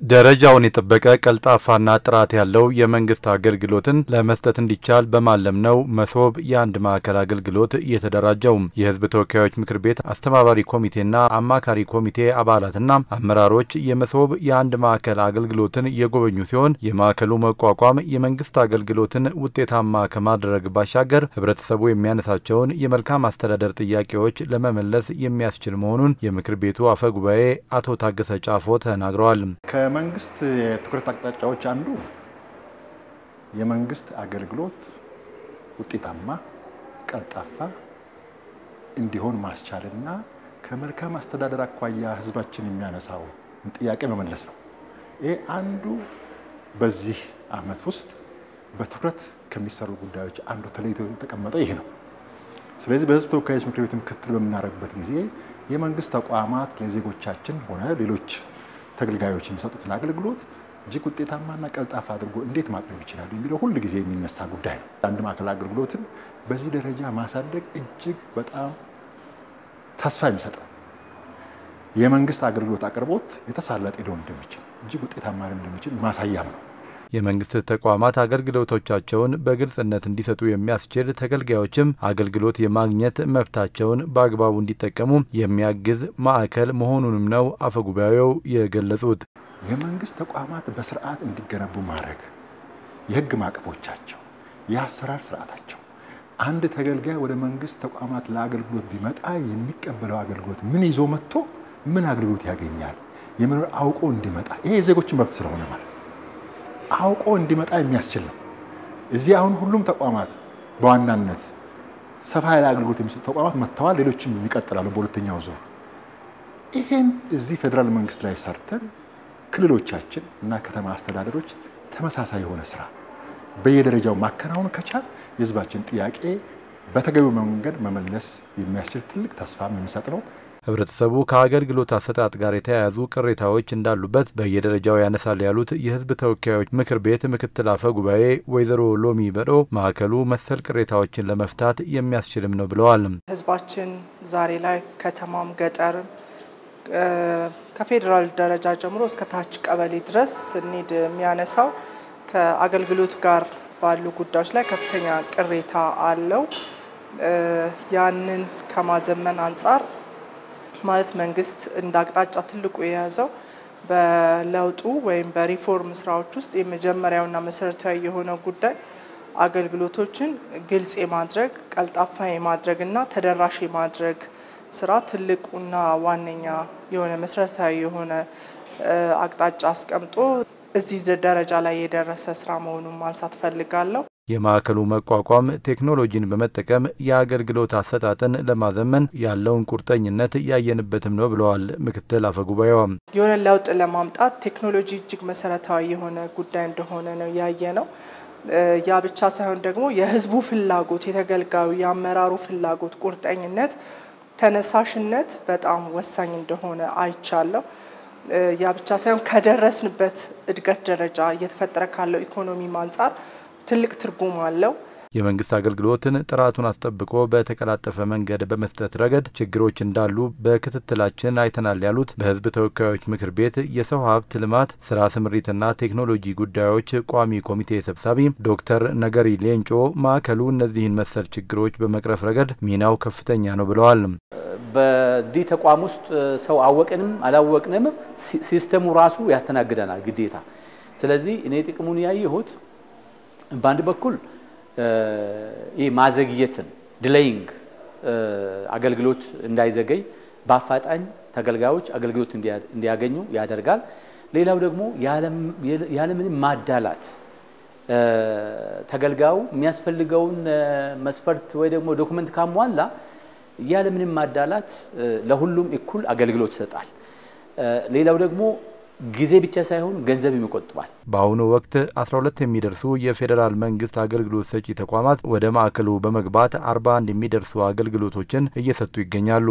ደረጃውን የጠበቀ ቀልጣፋና ጥራት ያለው የመንግስት አገልግሎትን ለመስጠት እንዲቻል በማለም ነው መሶብ የአንድ ማዕከል አገልግሎት የተደራጀው። የህዝብ ተወካዮች ምክር ቤት አስተባባሪ ኮሚቴና አማካሪ ኮሚቴ አባላትና አመራሮች የመሶብ የአንድ ማዕከል አገልግሎትን የጎበኙ ሲሆን የማዕከሉ መቋቋም የመንግስት አገልግሎትን ውጤታማ ከማድረግ ባሻገር ህብረተሰቡ የሚያነሳቸውን የመልካም አስተዳደር ጥያቄዎች ለመመለስ የሚያስችል መሆኑን የምክር ቤቱ አፈ ጉባኤ አቶ ታገሰ ጫፎ ተናግረዋል። ከመንግስት የትኩረት አቅጣጫዎች አንዱ የመንግስት አገልግሎት ውጤታማ ቀልጣፋ እንዲሆን ማስቻልና ከመልካም አስተዳደር አኳያ ህዝባችን የሚያነሳው ጥያቄ መመለስ ነው። ይሄ አንዱ በዚህ አመት ውስጥ በትኩረት ከሚሰሩ ጉዳዮች አንዱ ተለይቶ የተቀመጠው ይሄ ነው። ስለዚህ በህዝብ ተወካዮች ምክር ቤት ክትትል በምናደርግበት ጊዜ የመንግስት ተቋማት ለዜጎቻችን ሆነ ሌሎች ተገልጋዮች የሚሰጡት አገልግሎት እጅግ ውጤታማና ቀልጣፋ አድርጎ እንዴት ማቅረብ ይችላል የሚለው ሁሉ ጊዜ የሚነሳ ጉዳይ ነው። አንድ ማዕከል አገልግሎትን በዚህ ደረጃ ማሳደግ እጅግ በጣም ተስፋ የሚሰጥ ነው። የመንግስት አገልግሎት አቅርቦት የተሳለጠ ሊሆን እንደሚችል እጅግ ውጤታማ ሊሆን እንደሚችል ማሳያም ነው። የመንግስት ተቋማት አገልግሎቶቻቸውን በግልጽነት እንዲሰጡ የሚያስችል ተገልጋዮችም አገልግሎት የማግኘት መብታቸውን በአግባቡ እንዲጠቀሙ የሚያግዝ ማዕከል መሆኑንም ነው አፈጉባኤው የገለጹት። የመንግስት ተቋማት በስርዓት እንዲገነቡ ማድረግ የህግ ማዕቀፎቻቸው የአሰራር ስርዓታቸው አንድ ተገልጋይ ወደ መንግስት ተቋማት ለአገልግሎት ቢመጣ የሚቀበለው አገልግሎት ምን ይዞ መጥቶ ምን አገልግሎት ያገኛል የሚለው አውቆ እንዲመጣ ይሄ የዜጎች መብት ስለሆነ ማለት አውቆ እንዲመጣ የሚያስችል ነው። እዚህ አሁን ሁሉም ተቋማት በዋናነት ሰፋ ያለ አገልግሎት የሚሰጡ ተቋማት መጥተዋል፣ ሌሎችም ይቀጥላሉ በሁለተኛው ዙር። ይሄን እዚህ ፌደራል መንግስት ላይ ሰርተን ክልሎቻችን እና ከተማ አስተዳደሮች ተመሳሳይ የሆነ ስራ በየደረጃው ማከናወን ከቻል የህዝባችን ጥያቄ በተገቢው መንገድ መመለስ የሚያስችል ትልቅ ተስፋ የሚሰጥ ነው። ህብረተሰቡ ከአገልግሎት አሰጣጥ ጋር የተያያዙ ቅሬታዎች እንዳሉበት በየደረጃው ያነሳል ያሉት የህዝብ ተወካዮች ምክር ቤት ምክትል አፈ ጉባኤ ወይዘሮ ሎሚ በዶ ማዕከሉ መሰል ቅሬታዎችን ለመፍታት የሚያስችልም ነው ብለዋል። ህዝባችን ዛሬ ላይ ከተማም ገጠርም ከፌደራል ደረጃ ጀምሮ እስከ ታች ቀበሌ ድረስ ስንሄድ የሚያነሳው ከአገልግሎት ጋር ባሉ ጉዳዮች ላይ ከፍተኛ ቅሬታ አለው። ያንን ከማዘመን አንጻር ማለት መንግስት እንዳቅጣጫ ትልቁ የያዘው በለውጡ ወይም በሪፎርም ስራዎች ውስጥ የመጀመሪያውና መሰረታዊ የሆነ ጉዳይ አገልግሎቶችን ግልጽ የማድረግ ቀልጣፋ የማድረግና ተደራሽ የማድረግ ስራ ትልቁና ዋነኛ የሆነ መሰረታዊ የሆነ አቅጣጫ አስቀምጦ እዚህ ደረጃ ላይ የደረሰ ስራ መሆኑን ማንሳት ፈልጋለሁ። የማዕከሉ መቋቋም ቴክኖሎጂን በመጠቀም የአገልግሎት አሰጣጥን ለማዘመን ያለውን ቁርጠኝነት ያየንበትም ነው ብለዋል ምክትል አፈጉባኤው። የሆነ ለውጥ ለማምጣት ቴክኖሎጂ እጅግ መሰረታዊ የሆነ ጉዳይ እንደሆነ ነው ያየነው። ያ ብቻ ሳይሆን ደግሞ የህዝቡ ፍላጎት የተገልጋዩ የአመራሩ ፍላጎት ቁርጠኝነት ተነሳሽነት በጣም ወሳኝ እንደሆነ አይቻለሁ። ያ ብቻ ሳይሆን ከደረስንበት እድገት ደረጃ እየተፈጠረ ካለው ኢኮኖሚ አንጻር ትልቅ ትርጉም አለው። የመንግስት አገልግሎትን ጥራቱን አስጠብቆ በተቀላጠፈ መንገድ በመስጠት ረገድ ችግሮች እንዳሉ በክትትላችን አይተናል ያሉት በህዝብ ተወካዮች ምክር ቤት የሰው ሀብት ልማት ስራ ስምሪትና ቴክኖሎጂ ጉዳዮች ቋሚ ኮሚቴ ሰብሳቢ ዶክተር ነገሪ ሌንጮ ማዕከሉ እነዚህን መሰል ችግሮች በመቅረፍ ረገድ ሚናው ከፍተኛ ነው ብለዋል። በዚህ ተቋም ውስጥ ሰው አወቅንም አላወቅንም ሲስተሙ ራሱ ያስተናግደናል ግዴታ። ስለዚህ እኔ ጥቅሙን ያየሁት በአንድ በኩል ማዘግየትን ዲሌይንግ አገልግሎት እንዳይዘገይ በአፋጣኝ ተገልጋዮች አገልግሎት እንዲያገኙ ያደርጋል። ሌላው ደግሞ ያለምንም ማዳላት ተገልጋዩ የሚያስፈልገውን መስፈርት ወይ ደግሞ ዶክመንት ካሟላ ያለምንም ማዳላት ለሁሉም እኩል አገልግሎት ይሰጣል። ሌላው ደግሞ ጊዜ ብቻ ሳይሆን ገንዘብ ይቆጥባል። በአሁኑ ወቅት 12 የሚደርሱ የፌደራል መንግስት አገልግሎት ሰጪ ተቋማት ወደ ማዕከሉ በመግባት 41 የሚደርሱ አገልግሎቶችን እየሰጡ ይገኛሉ።